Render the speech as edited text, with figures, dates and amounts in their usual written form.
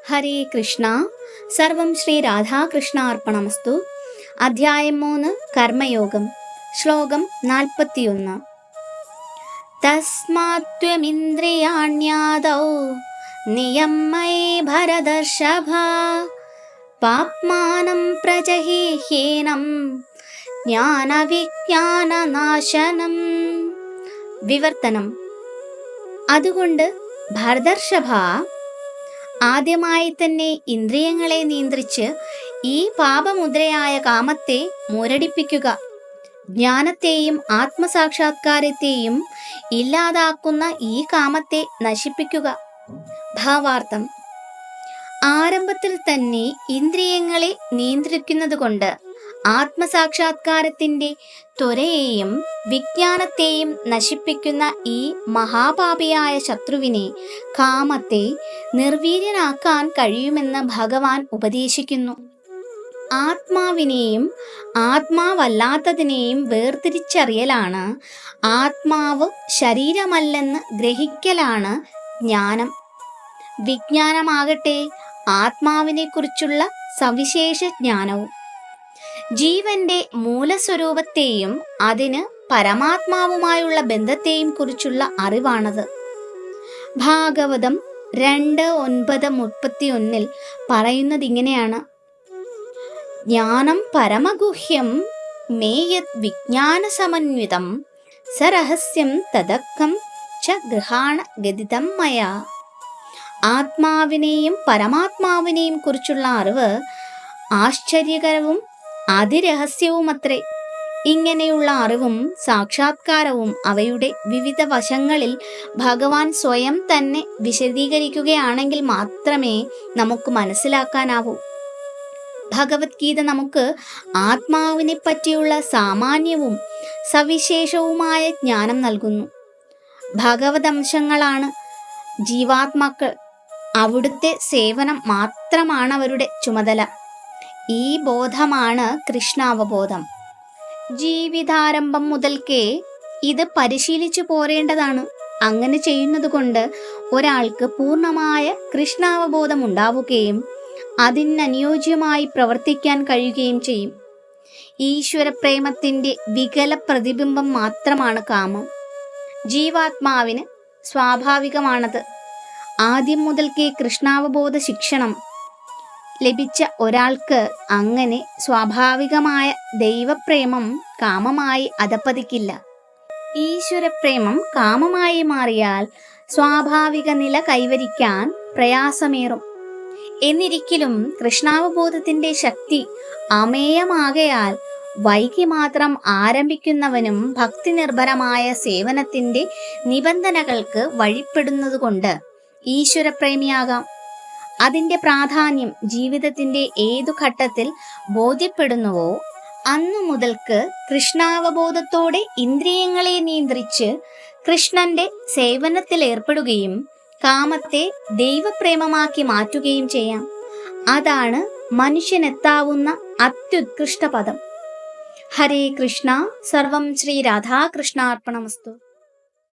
ഹരേ കൃഷ്ണ. സർവം ശ്രീ രാധാകൃഷ്ണാർപ്പണമസ്തു. അധ്യായം 3 കർമ്മയോഗം. ശ്ലോകം 41. തസ്മാത്വമിന്ദ്രിയാണ്യാദൗ നിയമ്മയേ ഭരതർഷഭ പാപ്മാനം പ്രജഹീഹ്യേനം ജ്ഞാനവിജ്ഞാനനാശനം. വിവർത്തനം. അതുകൊണ്ട് ഭരതർഷഭ, ആദ്യമായി തന്നെ ഇന്ദ്രിയങ്ങളെ നിയന്ത്രിച്ച് ഈ പാപമുദ്രയായ കാമത്തെ മുരടിപ്പിക്കുക. ജ്ഞാനത്തെയും ആത്മസാക്ഷാത്കാരത്തെയും ഇല്ലാതാക്കുന്ന ഈ കാമത്തെ നശിപ്പിക്കുക. ഭാവാർത്ഥം: ആരംഭത്തിൽ തന്നെ ഇന്ദ്രിയങ്ങളെ നിയന്ത്രിക്കുന്നതുകൊണ്ട് ആത്മസാക്ഷാത്കാരത്തിന്റെ ത്വരയെയും വിജ്ഞാനത്തെയും നശിപ്പിക്കുന്ന ഈ മഹാപാപിയായ ശത്രുവിനെ, കാമത്തെ, നിർവീര്യനാക്കാൻ കഴിയുമെന്ന് ഭഗവാൻ ഉപദേശിക്കുന്നു. ആത്മാവിനെയും ആത്മാവല്ലാത്തതിനെയും വേർതിരിച്ചറിയലാണ്, ആത്മാവ് ശരീരമല്ലെന്ന് ഗ്രഹിക്കലാണ് ജ്ഞാനം. വിജ്ഞാനമാകട്ടെ ആത്മാവിനെക്കുറിച്ചുള്ള സവിശേഷ ജ്ഞാനവും. ജീവന്റെ മൂലസ്വരൂപത്തെയും അതിന് പരമാത്മാവുമായുള്ള ബന്ധത്തെയും കുറിച്ചുള്ള അറിവാണത്. ഭാഗവതം 2:9-31 പറയുന്നത് ഇങ്ങനെയാണ്: ജ്ഞാനം പരമഗുഹ്യം മേ യത് വിജ്ഞാനസമന്വിതം സരഹസ്യം തദക്കം ച ഗൃഹാണ ഗദിതം മയാ. ആത്മാവിനെയും പരമാത്മാവിനെയും കുറിച്ചുള്ള അറിവ് ആശ്ചര്യകരവും അതിരഹസ്യവുമത്രേ. ഇങ്ങനെയുള്ള അറിവും സാക്ഷാത്കാരവും അവയുടെ വിവിധ വശങ്ങളിൽ ഭഗവാൻ സ്വയം തന്നെ വിശദീകരിക്കുകയാണെങ്കിൽ മാത്രമേ നമുക്ക് മനസ്സിലാക്കാനാവൂ. ഭഗവത്ഗീത നമുക്ക് ആത്മാവിനെ പറ്റിയുള്ള സാമാന്യവും സവിശേഷവുമായ ജ്ഞാനം നൽകുന്നു. ഭഗവദംശങ്ങളാണ് ജീവാത്മാക്കൾ. അവിടുത്തെ സേവനം മാത്രമാണ് അവരുടെ ചുമതല. ഈ ബോധമാണ് കൃഷ്ണാവബോധം. ജീവിതാരംഭം മുതൽക്കേ ഇത് പരിശീലിച്ചു പോരേണ്ടതാണ്. അങ്ങനെ ചെയ്യുന്നത് കൊണ്ട് ഒരാൾക്ക് പൂർണ്ണമായ കൃഷ്ണാവബോധം ഉണ്ടാവുകയും അതിനനുയോജ്യമായി പ്രവർത്തിക്കാൻ കഴിയുകയും ചെയ്യും. ഈശ്വരപ്രേമത്തിന്റെ വികല പ്രതിബിംബം മാത്രമാണ് കാമം. ജീവാത്മാവിന് സ്വാഭാവികമാണത്. ആദ്യം മുതൽക്കേ കൃഷ്ണാവബോധ ശിക്ഷണം ലഭിച്ച ഒരാൾക്ക് അങ്ങനെ സ്വാഭാവികമായ ദൈവപ്രേമം കാമമായി അധപ്പതിക്കില്ല. ഈശ്വരപ്രേമം കാമമായി മാറിയാൽ സ്വാഭാവിക നില കൈവരിക്കാൻ പ്രയാസമേറും. എന്നിരിക്കലും കൃഷ്ണാവബോധത്തിന്റെ ശക്തി അമേയമാകയാൽ വൈകി മാത്രം ആരംഭിക്കുന്നവനും ഭക്തി നിർഭരമായ സേവനത്തിന്റെ നിബന്ധനകൾക്ക് വഴിപ്പെടുന്നതുകൊണ്ട് ഈശ്വരപ്രേമിയാകാം. അതിന്റെ പ്രാധാന്യം ജീവിതത്തിന്റെ ഏതു ഘട്ടത്തിൽ ബോധ്യപ്പെടുന്നുവോ അന്നു മുതൽക്ക് കൃഷ്ണാവബോധത്തോടെ ഇന്ദ്രിയങ്ങളെ നിയന്ത്രിച്ച് കൃഷ്ണന്റെ സേവനത്തിൽ ഏർപ്പെടുകയും കാമത്തെ ദൈവപ്രേമമാക്കി മാറ്റുകയും ചെയ്യാം. അതാണ് മനുഷ്യനെത്താവുന്ന അത്യുത്കൃഷ്ട പദം. ഹരേ കൃഷ്ണ. സർവം ശ്രീ രാധാകൃഷ്ണാർപ്പണമസ്തു.